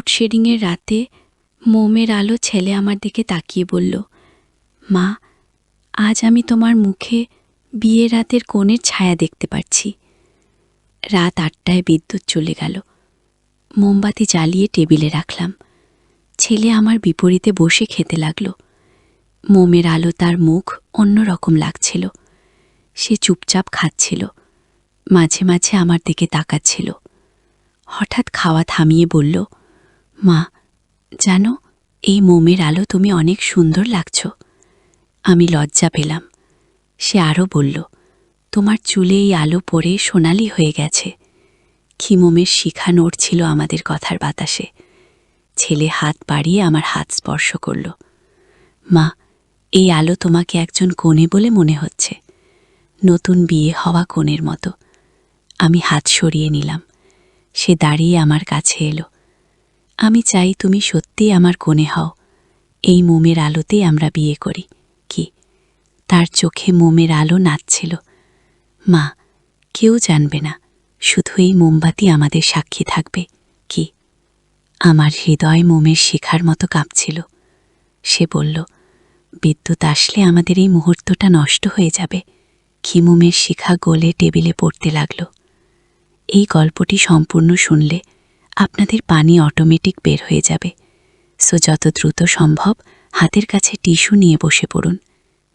লোডশেডিংয়ের রাতে মোমের আলো ছেলে আমার দিকে তাকিয়ে বলল, মা, আজ আমি তোমার মুখে বিয়ের রাতের কোণের ছায়া দেখতে পাচ্ছি। রাত 8টায় বিদ্যুৎ চলে গেল। মোমবাতি জ্বালিয়ে টেবিলে রাখলাম। ছেলে আমার বিপরীতে বসে খেতে লাগল। মোমের আলো তার মুখ অন্যরকম লাগছিল। সে চুপচাপ খাচ্ছিল, মাঝে মাঝে আমার দিকে তাকাচ্ছিল। হঠাৎ খাওয়া থামিয়ে বলল, মা, জানো, এই মোমের আলো তুমি অনেক সুন্দর লাগছ। আমি লজ্জা পেলাম। সে আরও বলল, তোমার চুলে এই আলো পড়ে সোনালি হয়ে গেছে। মোমের শিখা নড়ছিল আমাদের কথার বাতাসে। ছেলে হাত বাড়িয়ে আমার হাত স্পর্শ করল। মা, এই আলো তোমাকে একজন কনে বলে মনে হচ্ছে, নতুন বিয়ে হওয়া কনের মতো। আমি হাত সরিয়ে নিলাম। সে দাঁড়িয়ে আমার কাছে এলো। আমি চাই তুমি সত্যিই আমার কনে হও। এই মোমের আলোতেই আমরা বিয়ে করি, কি? তার চোখে মোমের আলো নাচছিল। মা, কেউ জানবে না, শুধু এই মোমবাতি আমাদের সাক্ষী থাকবে, কি? আমার হৃদয় মোমের শিখার মতো কাঁপছিল। সে বলল, বিদ্যুৎ আসলে আমাদের এই মুহূর্তটা নষ্ট হয়ে যাবে। মোমের শিখা গলে টেবিলে পড়তে লাগল। এই গল্পটি সম্পূর্ণ শুনলে আপনাদের পানি অটোমেটিক বের হয়ে যাবে। যত দ্রুত সম্ভব হাতের কাছে টিস্যু নিয়ে বসে পড়ুন।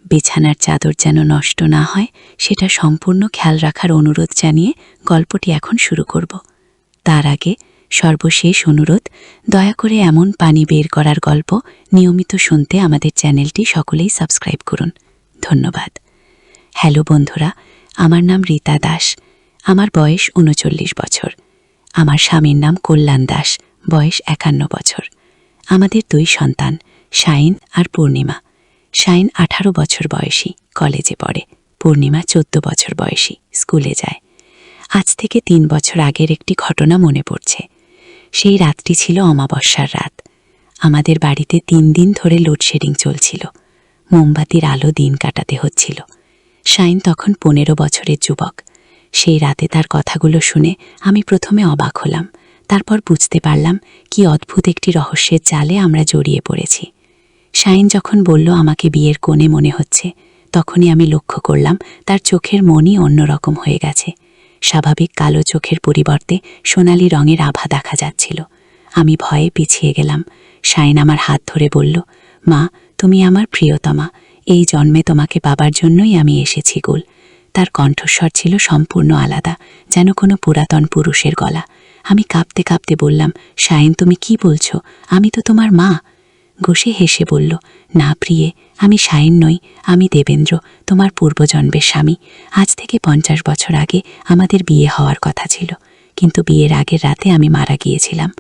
বিছানার চাদর যেন নষ্ট না হয় সেটা সম্পূর্ণ খেয়াল রাখার অনুরোধ জানিয়ে গল্পটি এখন শুরু করব। তার আগে সর্বশেষ অনুরোধ, দয়া করে এমন পানি বের করার গল্প নিয়মিত শুনতে আমাদের চ্যানেলটি সকলেই সাবস্ক্রাইব করুন। ধন্যবাদ। হ্যালো বন্ধুরা, আমার নাম রীতা দাস। আমার বয়স 39 বছর। আমার স্বামীর নাম কল্যাণ দাস, বয়স 51 বছর। আমাদের 2 সন্তান, শাইন আর পূর্ণিমা। শাইন 18 বছর বয়সী, কলেজে পড়ে। পূর্ণিমা 14 বছর বয়সী, স্কুলে যায়। আজ থেকে 3 বছর আগের একটি ঘটনা মনে পড়ছে। সেই রাতটি ছিল অমাবস্যার রাত। আমাদের বাড়িতে 3 দিন ধরে লোডশেডিং চলছিল। মোমবাতির আলো দিন কাটাতে হচ্ছিল। শাইন তখন 15 বছরের যুবক। সেই রাতে তার কথাগুলো শুনে আমি প্রথমে অবাক হলাম, তারপর বুঝতে পারলাম কি অদ্ভুত একটি রহস্যের জালে আমরা জড়িয়ে পড়েছি। শাইন যখন বলল আমাকে বিয়ের কোণে মনে হচ্ছে, তখনই আমি লক্ষ্য করলাম তার চোখের মনই অন্যরকম হয়ে গেছে। স্বাভাবিক কালো চোখের পরিবর্তে সোনালি রঙের আভা দেখা যাচ্ছিল। আমি ভয়ে পিছিয়ে গেলাম। শাইন আমার হাত ধরে বলল, মা, তুমি আমার প্রিয়তমা। এই জন্মে তোমাকে পাবার জন্যই আমি এসেছি গোল। তার কণ্ঠস্বর ছিল সম্পূর্ণ আলাদা, যেন কোনো পুরাতন পুরুষের গলা। আমি কাঁপতে কাঁপতে বললাম, শাইন, তুমি কি বলছো? আমি তো তোমার মা। ঘষে হেসে বলল, না প্রিয়ে, আমি শাইন নই, আমি দেবেন্দ্র, তোমার পূর্বজন্মের স্বামী। আজ থেকে 50 বছর আগে আমাদের বিয়ে হওয়ার কথা ছিল, কিন্তু বিয়ের আগের রাতে আমি মারা গিয়েছিলাম।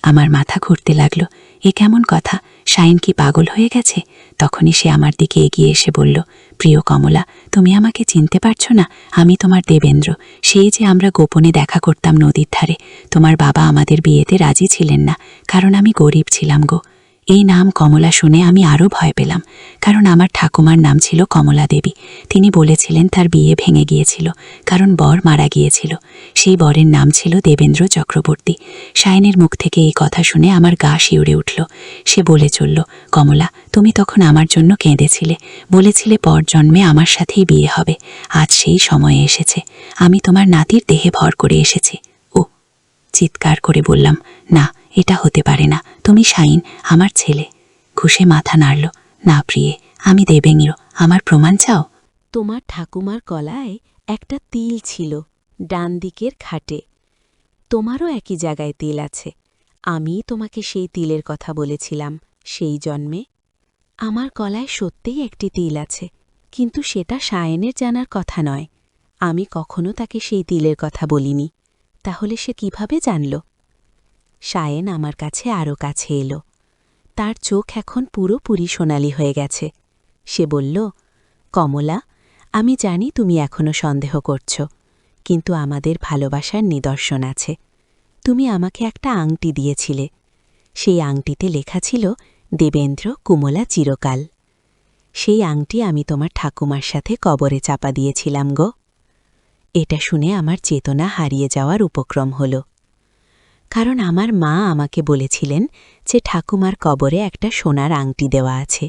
আমার মাথা ঘুরতে লাগলো। এ কেমন কথা? শাইন কি পাগল হয়ে গেছে? তখনই সে আমার দিকে এগিয়ে এসে বলল, প্রিয় কমলা, তুমি আমাকে চিনতে পারছো না? আমি তোমার দেবেন্দ্র, সেই যে আমরা গোপনে দেখা করতাম নদীর ধারে। তোমার বাবা আমাদের বিয়েতে রাজি ছিলেন না, কারণ আমি গরিব ছিলাম গো। এই নাম কমলা শুনে আমি আরও ভয় পেলাম, কারণ আমার ঠাকুমার নাম ছিল কমলা দেবী। তিনি বলেছিলেন তার বিয়ে ভেঙে গিয়েছিল, কারণ বর মারা গিয়েছিল। সেই বরের নাম ছিল দেবেন্দ্র চক্রবর্তী। শাইনের মুখ থেকে এই কথা শুনে আমার গা শিউরে উঠল। সে বলে চলল, কমলা, তুমি তখন আমার জন্য কেঁদেছিলে, বলেছিলে পর জন্মে আমার সাথেই বিয়ে হবে। আজ সেই সময়ে এসেছে। আমি তোমার নাতির দেহে ভর করে এসেছি। ও, চিৎকার করে বললাম, না, এটা হতে পারে না, তুমি শাইন, আমার ছেলে। ঘুষে মাথা নাড়ল, না প্রিয়ে, আমি দেবেন্দ্র, আমার প্রমাণ চাও? তোমার ঠাকুমার গলায় একটা তিল ছিল, ডান দিকের খাটে। তোমারও একই জায়গায় তিল আছে। আমি তোমাকে সেই তিলের কথা বলেছিলাম সেই জন্মে। আমার গলায় সত্যিই একটি তিল আছে, কিন্তু সেটা শায়েনের জানার কথা নয়। আমি কখনো তাকে সেই তিলের কথা বলিনি। তাহলে সে কিভাবে জানল? শায়েন আমার কাছে আরও কাছে এলো। তার চোখ এখন পুরোপুরি সোনালি হয়ে গেছে। সে বলল, কমলা, আমি জানি তুমি এখনো সন্দেহ করছ, কিন্তু আমাদের ভালোবাসার নিদর্শন আছে। তুমি আমাকে একটা আংটি দিয়েছিলে। সেই আংটিতে লেখা ছিল, দেবেন্দ্র কুমলা চিরকাল। সেই আংটি আমি তোমার ঠাকুমার সাথে কবরে চাপা দিয়েছিলাম গো। এটা শুনে আমার চেতনা হারিয়ে যাওয়ার উপক্রম হল। কারণ আমার মা আমাকে বলেছিলেন যে ঠাকুমার কবরে একটা সোনার আংটি দেওয়া আছে,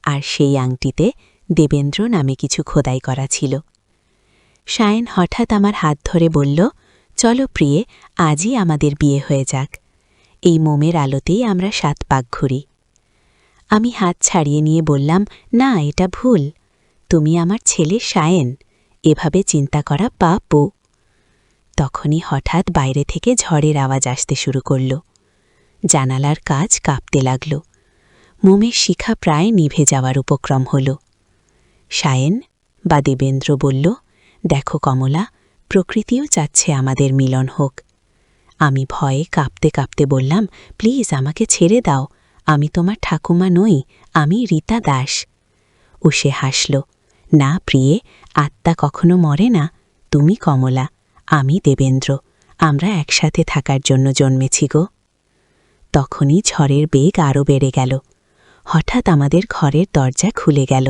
আর সেই আংটিতে দেবেন্দ্র নামে কিছু খোদাই করা ছিল। সায়ন হঠাৎ আমার হাত ধরে বলল, চলো প্রিয়ে, আজই আমাদের বিয়ে হয়ে যাক। এই মোমের আলোতেই আমরা 7 পাক ঘুরি। আমি হাত ছাড়িয়ে নিয়ে বললাম, না, এটা ভুল। তুমি আমার ছেলে সায়ন, এভাবে চিন্তা করা পাপ। তখনই হঠাৎ বাইরে থেকে ঝড়ের আওয়াজ আসতে শুরু করল। জানালার কাজ কাঁপতে লাগল। মোমের শিখা প্রায় নিভে যাওয়ার উপক্রম হল। সায়ন বা দেবেন্দ্র বলল, দেখো কমলা, প্রকৃতিও চাচ্ছে আমাদের মিলন হোক। আমি ভয়ে কাঁপতে কাঁপতে বললাম, প্লিজ আমাকে ছেড়ে দাও, আমি তোমার ঠাকুমা নই, আমি রীতা দাস। ও সে হাসল, না প্রিয়ে, আত্মা কখনো মরে না। তুমি কমলা, আমি দেবেন্দ্র, আমরা একসাথে থাকার জন্য জন্মেছি গো। তখনই ঝড়ের বেগ আরও বেড়ে গেল। হঠাৎ আমাদের ঘরের দরজা খুলে গেল।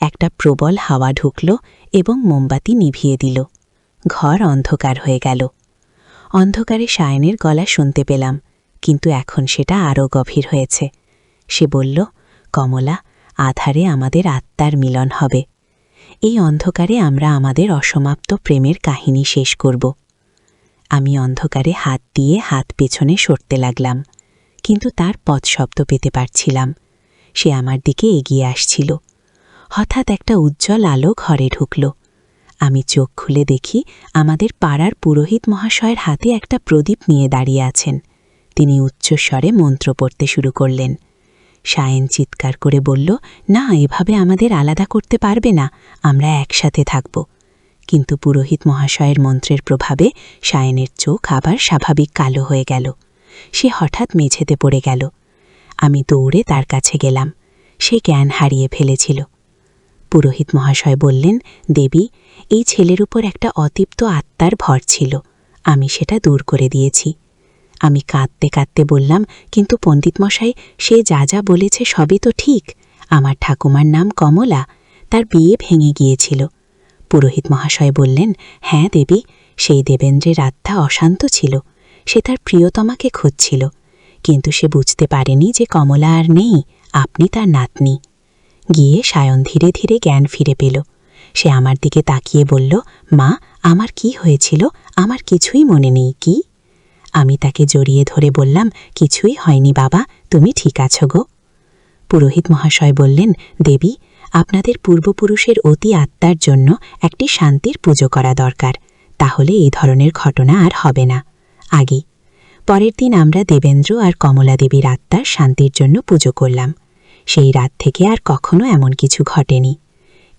একটা প্রবল হাওয়া ঢুকল এবং মোমবাতি নিভিয়ে দিল। ঘর অন্ধকার হয়ে গেল। অন্ধকারে সায়নের গলা শুনতে পেলাম, কিন্তু এখন সেটা আরও গভীর হয়েছে। সে বলল, কমলা, আধারে আমাদের আত্মার মিলন হবে। এই অন্ধকারে আমরা আমাদের অসমাপ্ত প্রেমের কাহিনী শেষ করব। আমি অন্ধকারে হাত দিয়ে হাত পেছনে সরতে লাগলাম, কিন্তু তার পথশব্দ পেতে পারছিলাম। সে আমার দিকে এগিয়ে আসছিল। হঠাৎ একটা উজ্জ্বল আলো ঘরে ঢুকল। আমি চোখ খুলে দেখি আমাদের পাড়ার পুরোহিত মহাশয়ের হাতে একটা প্রদীপ নিয়ে দাঁড়িয়ে আছেন। তিনি উচ্চস্বরে মন্ত্র পড়তে শুরু করলেন। সায়ন চিৎকার করে বলল, না, এভাবে আমাদের আলাদা করতে পারবে না, আমরা একসাথে থাকব। কিন্তু পুরোহিত মহাশয়ের মন্ত্রের প্রভাবে সায়নের চোখ আবার স্বাভাবিক কালো হয়ে গেল। সে হঠাৎ মেঝেতে পড়ে গেল। আমি দৌড়ে তার কাছে গেলাম। সে জ্ঞান হারিয়ে ফেলেছিল। পুরোহিত মহাশয় বললেন, দেবী, এই ছেলের উপর একটা অতৃপ্ত আত্মার ভর ছিল, আমি সেটা দূর করে দিয়েছি। আমি কাঁদতে কাঁদতে বললাম, কিন্তু পণ্ডিতমশাই, সে যা যা বলেছে সবই তো ঠিক। আমার ঠাকুমার নাম কমলা, তার বিয়ে ভেঙে গিয়েছিল। পুরোহিত মহাশয় বললেন, হ্যাঁ দেবী, সেই দেবেন্দ্রের আত্মা অশান্ত ছিল, সে তার প্রিয়তমাকে খুঁজছিল, কিন্তু সে বুঝতে পারেনি যে কমলা আর নেই, আপনি তার নাতনি। গিয়ে সায়ন ধীরে ধীরে জ্ঞান ফিরে পেল। সে আমার দিকে তাকিয়ে বলল, মা, আমার কি হয়েছিল, আমার কিছুই মনে নেই। কি? আমি তাকে জড়িয়ে ধরে বললাম, কিছুই হয়নি বাবা, তুমি ঠিক আছো গো। পুরোহিত মহাশয় বললেন, দেবী, আপনাদের পূর্বপুরুষের অতি আত্মার জন্য একটি শান্তির পুজো করা দরকার, তাহলে এই ধরনের ঘটনা আর হবে না। আগেই পরের দিন আমরা দেবেন্দ্র আর কমলা দেবীর আত্মার শান্তির জন্য পুজো করলাম। সেই রাত থেকে আর কখনো এমন কিছু ঘটেনি।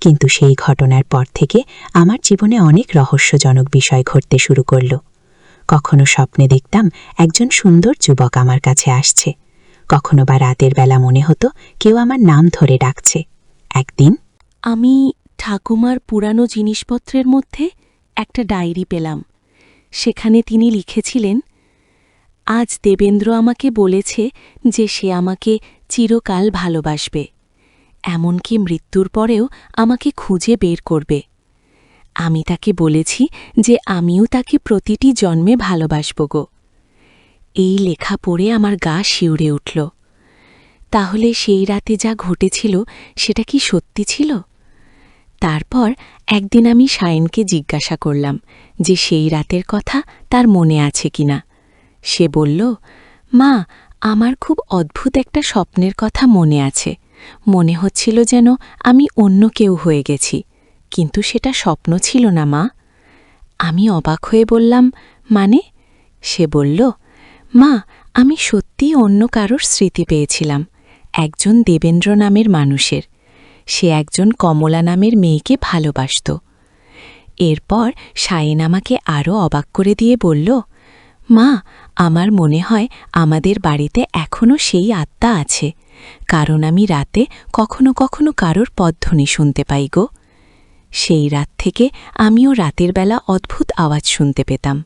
কিন্তু সেই ঘটনার পর থেকে আমার জীবনে অনেক রহস্যজনক বিষয় ঘটতে শুরু করল। কখনো স্বপ্নে দেখতাম একজন সুন্দর যুবক আমার কাছে আসছে, কখনো বা রাতের বেলা মনে হতো কেউ আমার নাম ধরে ডাকছে। একদিন আমি ঠাকুমার পুরানো জিনিসপত্রের মধ্যে একটা ডায়েরি পেলাম। সেখানে তিনি লিখেছিলেন, আজ দেবেন্দ্র আমাকে বলেছে যে সে আমাকে চিরকাল ভালোবাসবে, এমনকি মৃত্যুর পরেও আমাকে খুঁজে বের করবে। আমি তাকে বলেছি যে আমিও তাকে প্রতিটি জন্মে ভালোবাসব গো। এই লেখা পড়ে আমার গা শিউরে উঠল। তাহলে সেই রাতে যা ঘটেছিল সেটা কি সত্যি ছিল? তারপর একদিন আমি সায়নকে জিজ্ঞাসা করলাম যে সেই রাতের কথা তার মনে আছে কিনা। সে বলল, মা, আমার খুব অদ্ভুত একটা স্বপ্নের কথা মনে আছে। মনে হচ্ছিল যেন আমি অন্য কেউ হয়ে গেছি, কিন্তু সেটা স্বপ্ন ছিল না মা। আমি অবাক হয়ে বললাম, মানে? সে বলল, মা, আমি সত্যিই অন্য কারোর স্মৃতি পেয়েছিলাম, একজন দেবেন্দ্র নামের মানুষের। সে একজন কমলা নামের মেয়েকে ভালোবাসত। এরপর সায়ন আমাকে আরও অবাক করে দিয়ে বলল, মা, আমার মনে হয় আমাদের বাড়িতে এখনও সেই আত্মা আছে, কারণ আমি রাতে কখনো কখনো কারোর পদধ্বনি শুনতে পাই গো। সেই রাত থেকে আমিও রাতের বেলা অদ্ভুত আওয়াজ শুনতে পেতাম।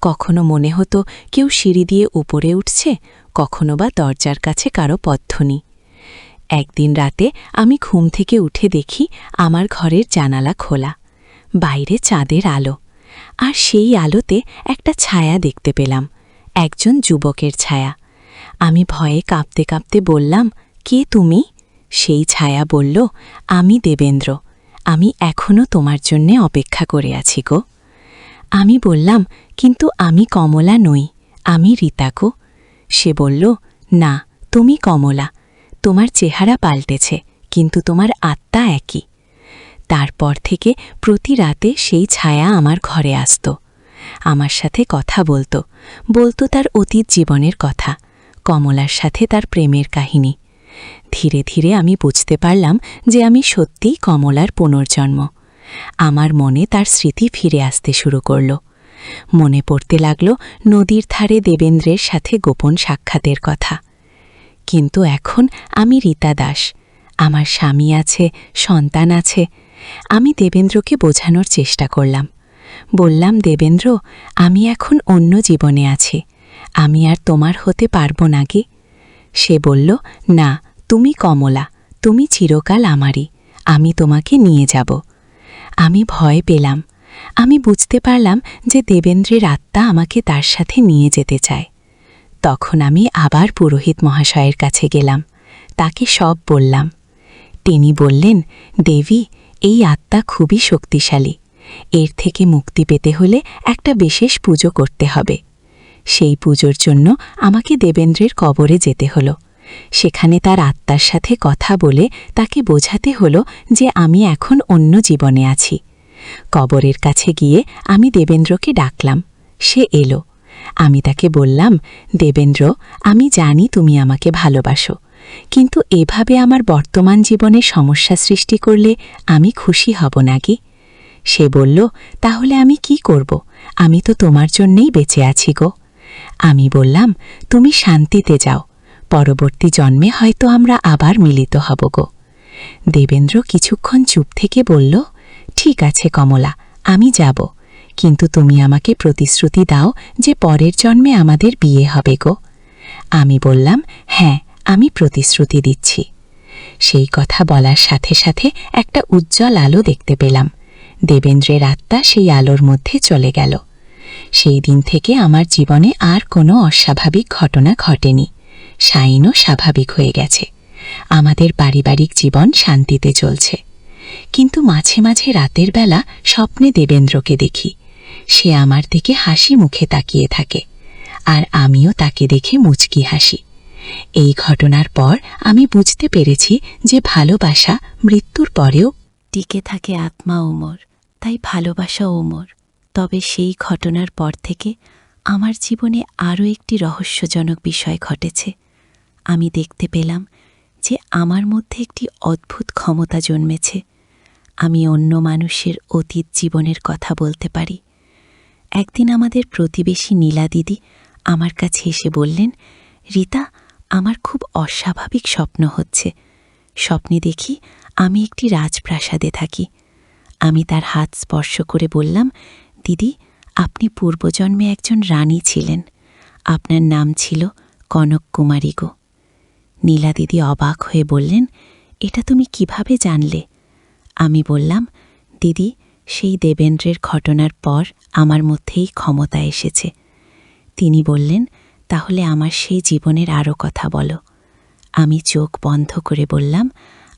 কখনো মনে হতো কেউ সিঁড়ি দিয়ে উপরে উঠছে, কখনো বা দরজার কাছে কারো পদধ্বনি। একদিন রাতে আমি ঘুম থেকে উঠে দেখি আমার ঘরের জানালা খোলা, বাইরে চাঁদের আলো, আর সেই আলোতে একটা ছায়া দেখতে পেলাম, একজন যুবকের ছায়া। আমি ভয়ে কাঁপতে কাঁপতে বললাম, কে তুমি? সেই ছায়া বলল, আমি দেবেন্দ্র। আমি এখনও তোমার জন্যে অপেক্ষা করে আছি গো। আমি বললাম, কিন্তু আমি কমলা নই, আমি রীতা গো। সে বলল, না, তুমি কমলা। তোমার চেহারা পাল্টেছে, কিন্তু তোমার আত্মা একই। তারপর থেকে প্রতি রাতে সেই ছায়া আমার ঘরে আসত। আমার সাথে কথা বলতো, বলতো তার অতীত জীবনের কথা, কমলার সাথে তার প্রেমের কাহিনী। ধীরে ধীরে আমি বুঝতে পারলাম যে আমি সত্যিই কমলার পুনর্জন্ম। আমার মনে তার স্মৃতি ফিরে আসতে শুরু করল। মনে পড়তে লাগল নদীর ধারে দেবেন্দ্রের সাথে গোপন সাক্ষাতের কথা। কিন্তু এখন আমি রীতা দাস। আমার স্বামী আছে, সন্তান আছে। আমি দেবেন্দ্রকে বোঝানোর চেষ্টা করলাম। বললাম, দেবেন্দ্র, আমি এখন অন্য জীবনে আছি, আমি আর তোমার হতে পারব না গে। সে বলল, না, তুমি কমলা, তুমি চিরকাল আমারই, আমি তোমাকে নিয়ে যাব। আমি ভয় পেলাম। আমি বুঝতে পারলাম যে দেবেন্দ্রের আত্মা আমাকে তার সাথে নিয়ে যেতে চায়। তখন আমি আবার পুরোহিত মহাশয়ের কাছে গেলাম, তাকে সব বললাম। তিনি বললেন, দেবী, এই আত্মা খুবই শক্তিশালী, এর থেকে মুক্তি পেতে হলে একটা বিশেষ পুজো করতে হবে। সেই পুজোর জন্য আমাকে দেবেন্দ্রের কবরে যেতে হলো। সেখানে তার আত্মার সাথে কথা বলে তাকে বোঝাতে হলো যে আমি এখন অন্য জীবনে আছি। কবরের কাছে গিয়ে আমি দেবেন্দ্রকে ডাকলাম। সে এলো। আমি তাকে বললাম, দেবেন্দ্র, আমি জানি তুমি আমাকে ভালোবাসো, কিন্তু এভাবে আমার বর্তমান জীবনে সমস্যা সৃষ্টি করলে আমি খুশি হব নাকি? সে বলল, তাহলে আমি কি করব? আমি তো তোমার জন্যেই বেঁচে আছি গো। আমি বললাম, তুমি শান্তিতে যাও, পরবর্তী জন্মে হয়তো আমরা আবার মিলিত হব গো। দেবেন্দ্র কিছুক্ষণ চুপ থেকে বলল, ঠিক আছে কমলা, আমি যাব, কিন্তু তুমি আমাকে প্রতিশ্রুতি দাও যে পরের জন্মে আমাদের বিয়ে হবে গো। আমি বললাম, হ্যাঁ, আমি প্রতিশ্রুতি দিচ্ছি। সেই কথা বলার সাথে সাথে একটা উজ্জ্বল আলো দেখতে পেলাম। দেবেন্দ্রের আত্মা সেই আলোর মধ্যে চলে গেল। সেই দিন থেকে আমার জীবনে আর কোনো অস্বাভাবিক ঘটনা ঘটেনি। শাইনও স্বাভাবিক হয়ে গেছে। আমাদের পারিবারিক জীবন শান্তিতে চলছে। কিন্তু মাঝে মাঝে রাতের বেলা স্বপ্নে দেবেন্দ্রকে দেখি। সে আমার দিকে হাসি মুখে তাকিয়ে থাকে, আর আমিও তাকে দেখে মুচকি হাসি। এই ঘটনার পর আমি বুঝতে পেরেছি যে ভালোবাসা মৃত্যুর পরেও টিকে থাকে। আত্মা অমর, তাই ভালোবাসা অমর। তবে সেই ঘটনার পর থেকে আমার জীবনে আরও একটি রহস্যজনক বিষয় ঘটেছে। আমি দেখতে পেলাম যে আমার মধ্যে একটি অদ্ভুত ক্ষমতা জন্মেছে। আমি অন্য মানুষের অতীত জীবনের কথা বলতে পারি। একদিন আমাদের প্রতিবেশী নীলা দিদি আমার কাছে এসে বললেন, রীতা, আমার খুব অস্বাভাবিক স্বপ্ন হচ্ছে। স্বপ্নে দেখি আমি একটি রাজপ্রাসাদে থাকি। আমি তার হাত স্পর্শ করে বললাম, দিদি, আপনি পূর্বজন্মে একজন রানী ছিলেন। আপনার নাম ছিল কনক কুমারী গো। নীলা দিদি অবাক হয়ে বললেন, এটা তুমি কিভাবে জানলে? আমি বললাম, দিদি, সেই দেবেন্দ্রের ঘটনার পর আমার মধ্যেই ক্ষমতা এসেছে। তিনি বললেন, তাহলে আমার সেই জীবনের আরও কথা বলো। আমি চোখ বন্ধ করে বললাম,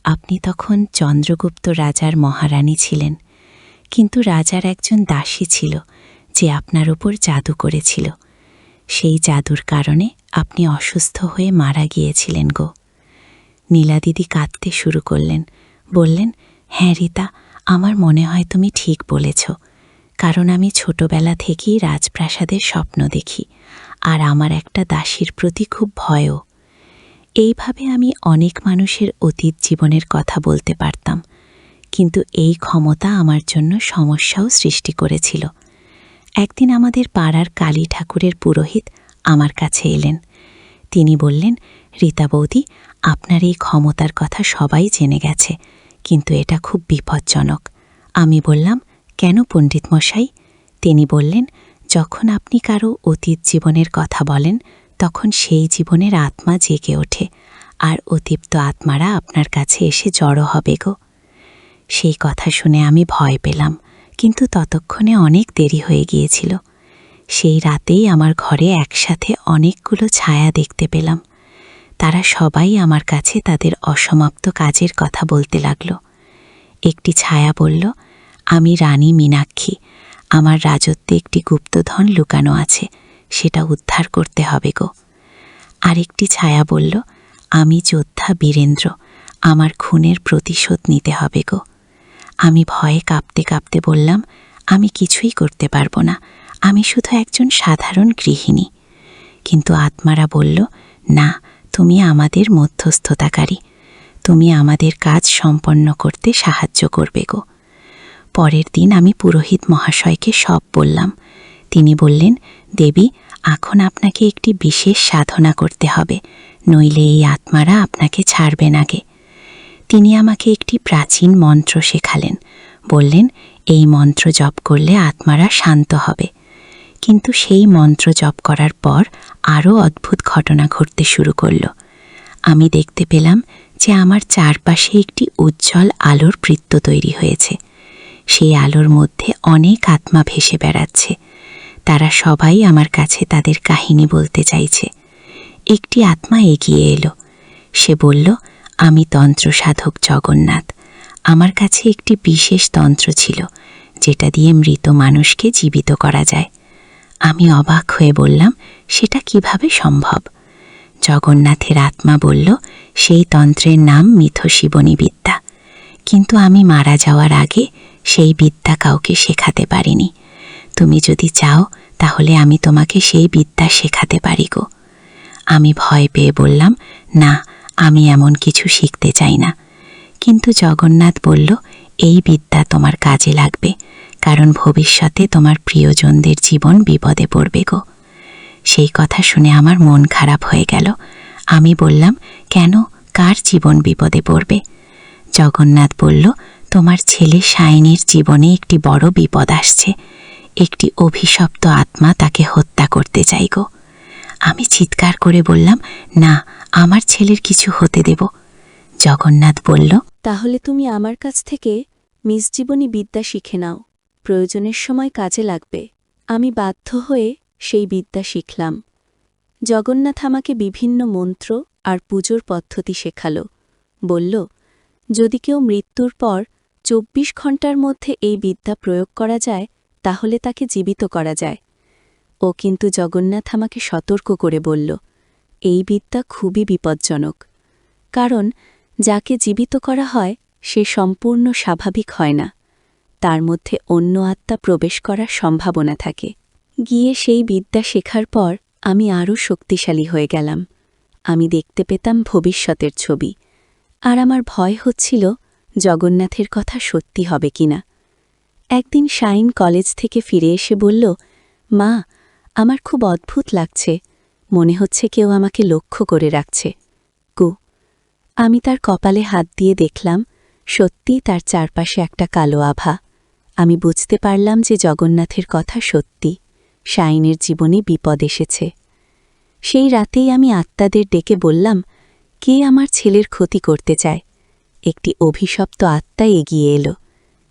আপনি তখন চন্দ্রগুপ্ত রাজার মহারানী ছিলেন, কিন্তু রাজার একজন দাসী ছিল যে আপনার উপর জাদু করেছিল। সেই জাদুর কারণে আপনি অসুস্থ হয়ে মারা গিয়েছিলেন গো। নীলা দিদি কাঁদতে শুরু করলেন। বললেন, হ্যাঁ রীতা, আমার মনে হয় তুমি ঠিক বলেছ, কারণ আমি ছোটবেলা থেকেই রাজপ্রাসাদের স্বপ্ন দেখি, আর আমার একটা দাসীর প্রতি খুব ভয়ও। এইভাবে আমি অনেক মানুষের অতীত জীবনের কথা বলতে পারতাম, কিন্তু এই ক্ষমতা আমার জন্য সমস্যাও সৃষ্টি করেছিল। একদিন আমাদের পাড়ার কালী ঠাকুরের পুরোহিত আমার কাছে এলেন। তিনি বললেন, রীতা বৌদি, আপনার এই ক্ষমতার কথা সবাই জেনে গেছে, কিন্তু এটা খুব বিপজ্জনক। আমি বললাম, কেন পণ্ডিত মশাই? তিনি বললেন, যখন আপনি কারো অতীত জীবনের কথা বলেন, তখন সেই জীবনের আত্মা জেগে ওঠে, আর অতিপ্ত আত্মারা আপনার কাছে এসে জড়ো হবে গো। সেই কথা শুনে আমি ভয় পেলাম, কিন্তু ততক্ষণে অনেক দেরি হয়ে গিয়েছিল। সেই রাতেই আমার ঘরে একসাথে অনেকগুলো ছায়া দেখতে পেলাম। তারা সবাই আমার কাছে তাদের অসমাপ্ত কাজের কথা বলতে লাগল। একটি ছায়া বলল, আমি রানী মীনাক্ষী, আমার রাজত্বে একটি গুপ্তধন লুকানো আছে, সেটা উদ্ধার করতে হবে গো। আরেকটি ছায়া বলল, আমি যোদ্ধা বীরেন্দ্র, আমার খুনের প্রতিশোধ নিতে হবে গো। আমি ভয়ে কাঁপতে কাঁপতে বললাম, আমি কিছুই করতে পারবো না, আমি শুধু একজন সাধারণ গৃহিণী। কিন্তু আত্মারা বলল, না, তুমি আমাদের মধ্যস্থতাকারী, তুমি আমাদের কাজ সম্পন্ন করতে সাহায্য করবে গো। পরের দিন আমি পুরোহিত মহাশয়কে সব বললাম। তিনি বললেন, দেবী, এখন আপনাকে একটি বিশেষ সাধনা করতে হবে, নইলে এই আত্মারা আপনাকে ছাড়বে না গে। তিনি আমাকে একটি প্রাচীন মন্ত্র শেখালেন। বললেন, এই মন্ত্র জপ করলে আত্মারা শান্ত হবে। কিন্তু সেই মন্ত্র জপ করার পর আরও অদ্ভুত ঘটনা ঘটতে শুরু করল। আমি দেখতে পেলাম যে আমার চারপাশে একটি উজ্জ্বল আলোর বৃত্ত তৈরি হয়েছে। সেই আলোর মধ্যে অনেক আত্মা ভেসে বেড়াচ্ছে। তারা সবাই আমার কাছে তাদের কাহিনী বলতে চাইছে। একটি আত্মা এগিয়ে এলো। সে বলল, আমি তন্ত্রসাধক জগন্নাথ, আমার কাছে একটি বিশেষ তন্ত্র ছিল যেটা দিয়ে মৃত মানুষকে জীবিত করা যায়। আমি অবাক হয়ে বললাম, সেটা কিভাবে সম্ভব? জগন্নাথের আত্মা বলল, সেই তন্ত্রের নাম মিথশিবনী বিদ্যা, কিন্তু আমি মারা যাওয়ার আগে সেই বিদ্যা কাউকে শেখাতে পারিনি। তুমি যদি চাও তাহলে আমি তোমাকে সেই বিদ্যা শেখাতে পারি গো। আমি ভয় পেয়ে বললাম, না, আমি এমন কিছু শিখতে চাই না। কিন্তু জগন্নাথ বলল, এই বিদ্যা তোমার কাজে লাগবে, কারণ ভবিষ্যতে তোমার প্রিয়জনদের জীবন বিপদে পড়বে গো। সেই কথা শুনে আমার মন খারাপ হয়ে গেল। আমি বললাম, কেন, কার জীবন বিপদে পড়বে? জগন্নাথ বলল, তোমার ছেলে সায়নীর জীবনে একটি বড় বিপদ আসছে, একটি অভিশপ্ত আত্মা তাকে হত্যা করতে চাই গো। আমি চিৎকার করে বললাম, না, আমার ছেলের কিছু হতে দেব। জগন্নাথ বলল, তাহলে তুমি আমার কাছ থেকে মিসজীবনী বিদ্যা শিখে নাও, প্রয়োজনের সময় কাজে লাগবে। আমি বাধ্য হয়ে সেই বিদ্যা শিখলাম। জগন্নাথ আমাকে বিভিন্ন মন্ত্র আর পুজোর পদ্ধতি শেখাল। বলল, যদি কেউ মৃত্যুর পর ২৪ ঘণ্টার মধ্যে এই বিদ্যা প্রয়োগ করা যায় তাহলে তাকে জীবিত করা যায়। ও কিন্তু জগন্নাথ আমাকে সতর্ক করে বলল, এই বিদ্যা খুবই বিপজ্জনক, কারণ যাকে জীবিত করা হয় সে সম্পূর্ণ স্বাভাবিক হয় না, তার মধ্যে অন্য আত্মা প্রবেশ করার সম্ভাবনা থাকে। গিয়ে সেই বিদ্যা শেখার পর আমি আরও শক্তিশালী হয়ে গেলাম। আমি দেখতে পেতাম ভবিষ্যতের ছবি, আর আমার ভয় হচ্ছিল জগন্নাথের কথা সত্যি হবে কিনা। একদিন শাইন কলেজ থেকে ফিরে এসে বলল, মা, আমার খুব অদ্ভুত লাগছে, মনে হচ্ছে কেউ আমাকে লক্ষ্য করে রাখছে। কু। আমি তার কপালে হাত দিয়ে দেখলাম, সত্যি তার চারপাশে একটা কালো আভা। আমি বুঝতে পারলাম যে জগন্নাথের কথা সত্যি, শাইনের জীবনে বিপদ এসেছে। সেই রাতেই আমি আত্মাদের ডেকে বললাম, কে আমার ছেলের ক্ষতি করতে চায়? একটি অভিশপ্ত আত্মা এগিয়ে এলো।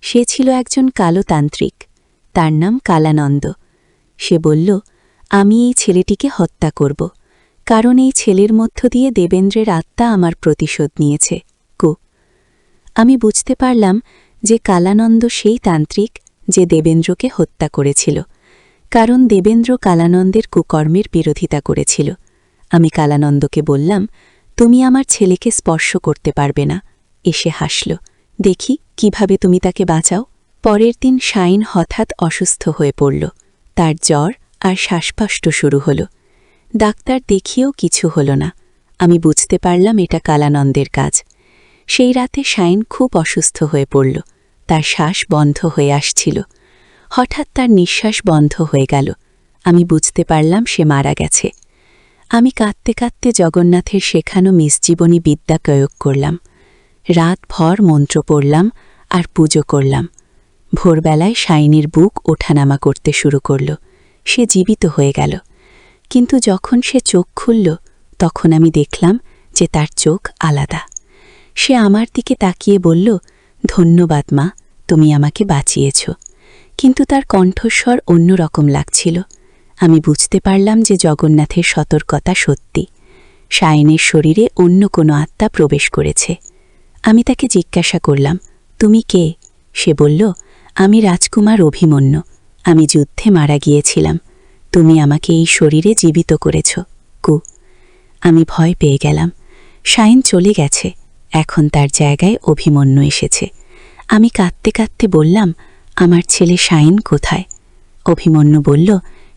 সে ছিল একজন কালো তান্ত্রিক, তার নাম কালানন্দ। সে বলল, আমি এই ছেলেটিকে হত্যা করব, কারণ এই ছেলের মধ্য দিয়ে দেবেন্দ্রের আত্মা আমার প্রতিশোধ নিয়েছে। কু। আমি বুঝতে পারলাম যে কালানন্দ সেই তান্ত্রিক যে দেবেন্দ্রকে হত্যা করেছিল, কারণ দেবেন্দ্র কালানন্দের কুকর্মের বিরোধিতা করেছিল। আমি কালানন্দকে বললাম, তুমি আমার ছেলেকে স্পর্শ করতে পারবে না। এসে হাসল, দেখি কিভাবে তুমি তাকে বাঁচাও। পরের দিন শাইন হঠাৎ অসুস্থ হয়ে পড়ল। তার জ্বর আর শ্বাসকষ্ট শুরু হল। ডাক্তার দেখিয়েও কিছু হল না। আমি বুঝতে পারলাম এটা কালানন্দের কাজ। সেই রাতে শাইন খুব অসুস্থ হয়ে পড়ল। তার শ্বাস বন্ধ হয়ে আসছিল। হঠাৎ তার নিঃশ্বাস বন্ধ হয়ে গেল। আমি বুঝতে পারলাম সে মারা গেছে। আমি কাঁদতে কাঁদতে জগন্নাথের শেখানো মিসজীবনী বিদ্যা প্রয়োগ করলাম। রাতভর মন্ত্র পড়লাম আর পুজো করলাম। ভোরবেলায় শাইনির বুক ওঠানামা করতে শুরু করল। সে জীবিত হয়ে গেল। কিন্তু যখন সে চোখ খুলল তখন আমি দেখলাম যে তার চোখ আলাদা। সে আমার দিকে তাকিয়ে বলল, ধন্যবাদ মা, তুমি আমাকে বাঁচিয়েছ। কিন্তু তার কণ্ঠস্বর অন্যরকম লাগছিল। আমি বুঝতে পারলাম যে জগন্নাথের সতর্কতা সত্যি। সায়নের শরীরে অন্য কোনো আত্মা প্রবেশ করেছে। আমি তাকে জিজ্ঞাসা করলাম, তুমি কে? সে বলল, আমি রাজকুমার অভিমন্যু। আমি যুদ্ধে মারা গিয়েছিলাম। তুমি আমাকে এই শরীরে জীবিত করেছ। কু। আমি ভয় পেয়ে গেলাম। সায়ন চলে গেছে, এখন তার জায়গায় অভিমন্যু এসেছে। আমি কাঁদতে কাঁদতে বললাম, আমার ছেলে সায়ন কোথায়? অভিমন্যু বলল,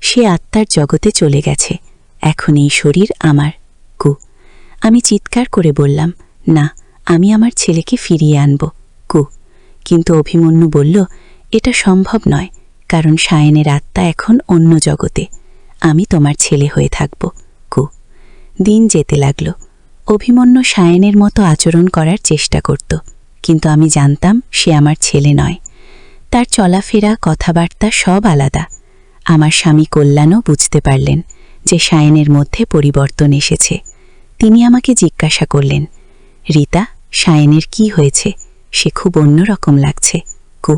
সে আত্মার জগতে চলে গেছে, এখন এই শরীর আমার। কু। আমি চিৎকার করে বললাম, না, আমি আমার ছেলেকে ফিরিয়ে আনব। কু। কিন্তু অভিমন্যু বলল, এটা সম্ভব নয়, কারণ সায়নের আত্মা এখন অন্য জগতে। আমি তোমার ছেলে হয়ে থাকব। কু। দিন যেতে লাগল। অভিমন্যু সায়নের মতো আচরণ করার চেষ্টা করত, কিন্তু আমি জানতাম সে আমার ছেলে নয়। তার চলাফেরা, কথাবার্তা সব আলাদা। আমার স্বামী কল্যাণও বুঝতে পারলেন যে সায়নের মধ্যে পরিবর্তন এসেছে। তিনি আমাকে জিজ্ঞাসা করলেন, রীতা, সায়নের কি হয়েছে? সে খুব অন্যরকম লাগছে। কু।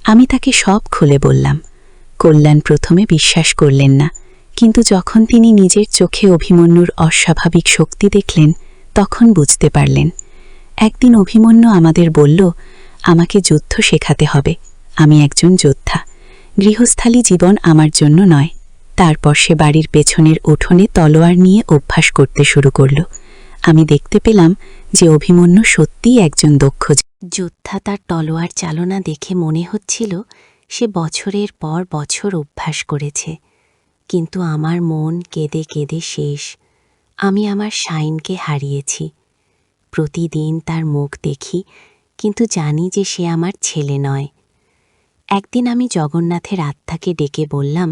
আমি তাকে সব খুলে বললাম। কল্যাণ প্রথমে বিশ্বাস করলেন না, কিন্তু যখন তিনি নিজের চোখে অভিমন্যুর অস্বাভাবিক শক্তি দেখলেন, তখন বুঝতে পারলেন। একদিন অভিমন্যু আমাদের বলল, আমাকে যুদ্ধ শেখাতে হবে। আমি একজন যোদ্ধা। গৃহস্থালী জীবন আমার জন্য নয়। তারপর সে বাড়ির পেছনের উঠোনে তলোয়ার নিয়ে অভ্যাস করতে শুরু করল। আমি দেখতে পেলাম যে অভিমন্যু সত্যিই একজন দক্ষ যোদ্ধা। তার তলোয়ার চালনা দেখে মনে হচ্ছিল সে বছরের পর বছর অভ্যাস করেছে। কিন্তু আমার মন কেঁদে কেঁদে শেষ। আমি আমার সায়নকে হারিয়েছি। প্রতিদিন তার মুখ দেখি, কিন্তু জানি যে সে আমার ছেলে নয়। একদিন আমি জগন্নাথের আত্মাকে ডেকে বললাম,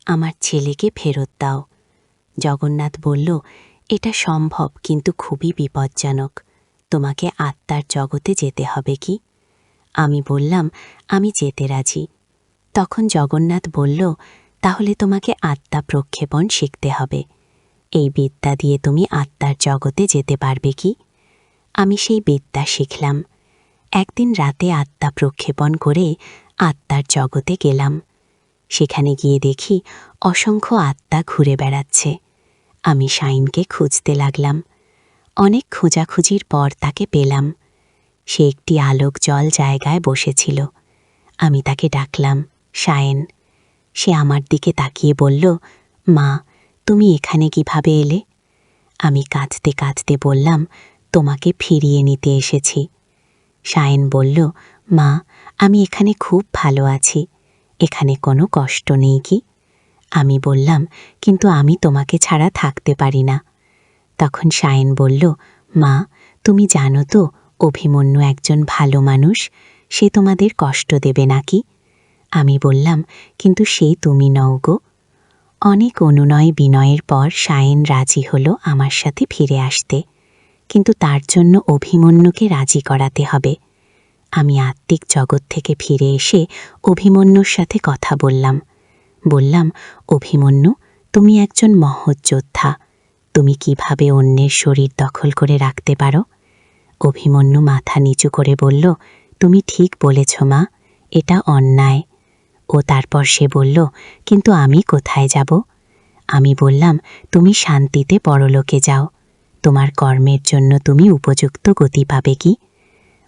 আমার ছেলেকে ফেরত দাও। জগন্নাথ বলল, এটা সম্ভব, কিন্তু খুবই বিপজ্জনক। তোমাকে আত্মার জগতে যেতে হবে কি? আমি বললাম, আমি যেতে রাজি। তখন জগন্নাথ বলল, তাহলে তোমাকে আত্মা প্রক্ষেপণ শিখতে হবে। এই বিদ্যা দিয়ে তুমি আত্মার জগতে যেতে পারবে কি? আমি সেই বিদ্যা শিখলাম। একদিন রাতে আত্মা প্রক্ষেপণ করে আত্মার জগতে গেলাম। সেখানে গিয়ে দেখি অসংখ্য আত্মা ঘুরে বেড়াচ্ছে। আমি সায়নকে খুঁজতে লাগলাম। অনেক খোঁজাখুঁজির পর তাকে পেলাম। সে একটি আলোক জল জায়গায় বসেছিল। আমি তাকে ডাকলাম, সায়ন। সে আমার দিকে তাকিয়ে বলল, মা, তুমি এখানে কিভাবে এলে? আমি কাঁদতে কাঁদতে বললাম, তোমাকে ফিরিয়ে নিতে এসেছি। সায়ন বলল, মা, আমি এখানে খুব ভালো আছি। এখানে কোনো কষ্ট নেই কি? আমি বললাম, কিন্তু আমি তোমাকে ছাড়া থাকতে পারি না। তখন সায়ন বলল, মা, তুমি জানো তো অভিমন্যু একজন ভালো মানুষ, সে তোমাদের কষ্ট দেবে নাকি? আমি বললাম, কিন্তু সে তুমি নও গো। অনেক অনুনয় বিনয়ের পর সায়ন রাজি হলো আমার সাথে ফিরে আসতে, কিন্তু তার জন্য অভিমন্যুকে রাজি করাতে হবে। আমি আত্মিক জগৎ থেকে ফিরে এসে অভিমন্যুর সাথে কথা বললাম। অভিমন্যু, তুমি একজন মহৎ যোদ্ধা। তুমি কিভাবে অন্যের শরীর দখল করে রাখতে পারো? অভিমন্যু মাথা নিচু করে বলল, তুমি ঠিক বলেছ মা, এটা অন্যায়। ও তারপর সে বলল, কিন্তু আমি কোথায় যাব? আমি বললাম, তুমি শান্তিতে পরলোকে যাও। তোমার কর্মের জন্য তুমি উপযুক্ত গতি পাবে কি?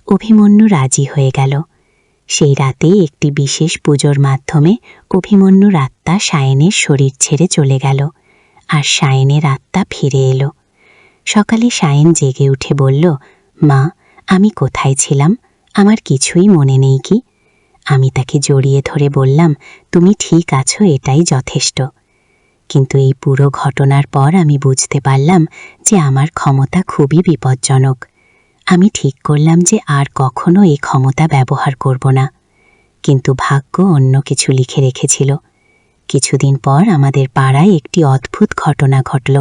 অভিমন্যু রাজি হয়ে গেল। সেই রাতে একটি বিশেষ পুজোর মাধ্যমে অভিমন্যুর আত্মা সায়নের শরীর ছেড়ে চলে গেল, আর সায়নের আত্মা ফিরে এলো। সকালে সায়ন জেগে উঠে বলল, মা, আমি কোথায় ছিলাম? আমার কিছুই মনে নেই কি? আমি তাকে জড়িয়ে ধরে বললাম, তুমি ঠিক আছো, এটাই যথেষ্ট। কিন্তু এই পুরো ঘটনার পর আমি বুঝতে পারলাম যে আমার ক্ষমতা খুবই বিপজ্জনক। আমি ঠিক করলাম যে আর কখনো এই ক্ষমতা ব্যবহার করব না। কিন্তু ভাগ্য অন্য কিছু লিখে রেখেছিল। কিছুদিন পর আমাদের পাড়ায় একটি অদ্ভুত ঘটনা ঘটল।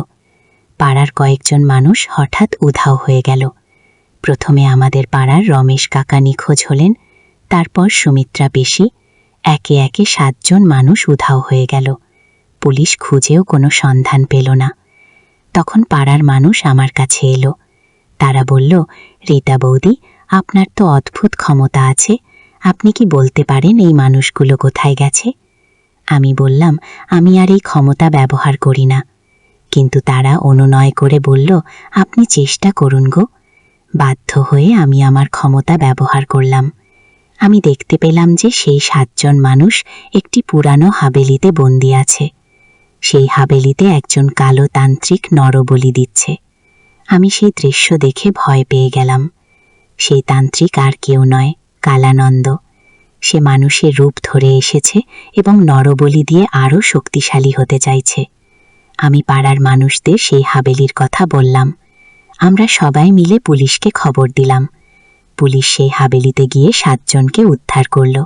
পাড়ার কয়েকজন মানুষ হঠাৎ উধাও হয়ে গেল। প্রথমে আমাদের পাড়ার রমেশ কাকা নিখোঁজ হলেন, তারপর সুমিত্রা পিসি। একে একে 7 জন মানুষ উধাও হয়ে গেল। পুলিশ খুঁজেও কোনো সন্ধান পেল না। তখন পাড়ার মানুষ আমার কাছে এলো। তারা বলল, রীতা বৌদি, আপনার তো অদ্ভুত ক্ষমতা আছে, আপনি কি বলতে পারেন এই মানুষগুলো কোথায় গেছে? আমি বললাম, আমি আর এই ক্ষমতা ব্যবহার করি না। কিন্তু তারা অনুনয় করে বলল, আপনি চেষ্টা করুন গো। বাধ্য হয়ে আমি আমার ক্ষমতা ব্যবহার করলাম। আমি দেখতে পেলাম যে সেই 7 জন মানুষ একটি পুরানো হাবেলিতে বন্দী আছে। সেই হাবেলিতে একজন কালো তান্ত্রিক নরবলি দিচ্ছে। আমি সেই দৃশ্য দেখে ভয় পেয়ে গেলাম। সেই তান্ত্রিক আর কেউ নয়, কালানন্দ। সে মানুষের রূপ ধরে এসেছে এবং নরবলি দিয়ে আরও শক্তিশালী হতে চাইছে। আমি পাড়ার মানুষদের সেই হাবেলির কথা বললাম। আমরা সবাই মিলে পুলিশকে খবর দিলাম। পুলিশ সেই হাবেলিতে গিয়ে 7 জনকে উদ্ধার করল,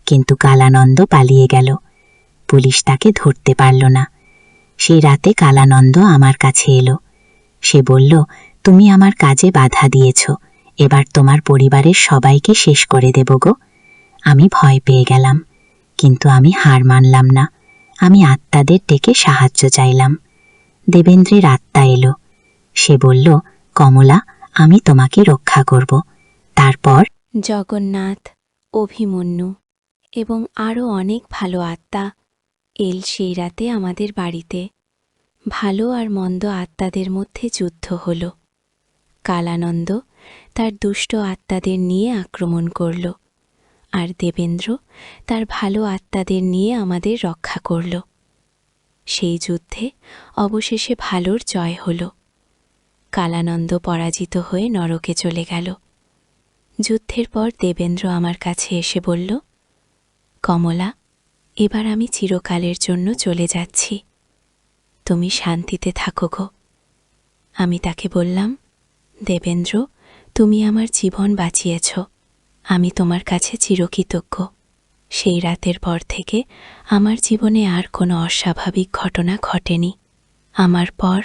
কিন্তু কালানন্দ পালিয়ে গেল। পুলিশ তাকে ধরতে পারল না। সেই রাতে কালানন্দ আমার কাছে এলো। সে বলল, তুমি আমার কাজে বাধা দিয়েছ, এবার তোমার পরিবারের সবাইকে শেষ করে দেব গো। আমি ভয় পেয়ে গেলাম, কিন্তু আমি হার মানলাম না। আমি আত্মাদের ডেকে সাহায্য চাইলাম। দেবেন্দ্রের আত্মা এলো। সে বলল, কমলা, আমি তোমাকে রক্ষা করব। তারপর জগন্নাথ, অভিমন্যু এবং আরও অনেক ভালো আত্মা এল সেই রাতে আমাদের বাড়িতে। ভালো আর মন্দ আত্মাদের মধ্যে যুদ্ধ হল। কালানন্দ তার দুষ্ট আত্মাদের নিয়ে আক্রমণ করল, আর দেবেন্দ্র তার ভালো আত্মাদের নিয়ে আমাদের রক্ষা করল। সেই যুদ্ধে অবশেষে ভালোর জয় হল। কালানন্দ পরাজিত হয়ে নরকে চলে গেল। যুদ্ধের পর দেবেন্দ্র আমার কাছে এসে বলল, কমলা, এবার আমি চিরকালের জন্য চলে যাচ্ছি, তুমি শান্তিতে থাকো গো। আমি তাকে বললাম, দেবেন্দ্র, তুমি আমার জীবন বাঁচিয়েছ, আমি তোমার কাছে চিরকৃতজ্ঞ। সেই রাতের পর থেকে আমার জীবনে আর কোনো অস্বাভাবিক ঘটনা ঘটেনি। আমার পর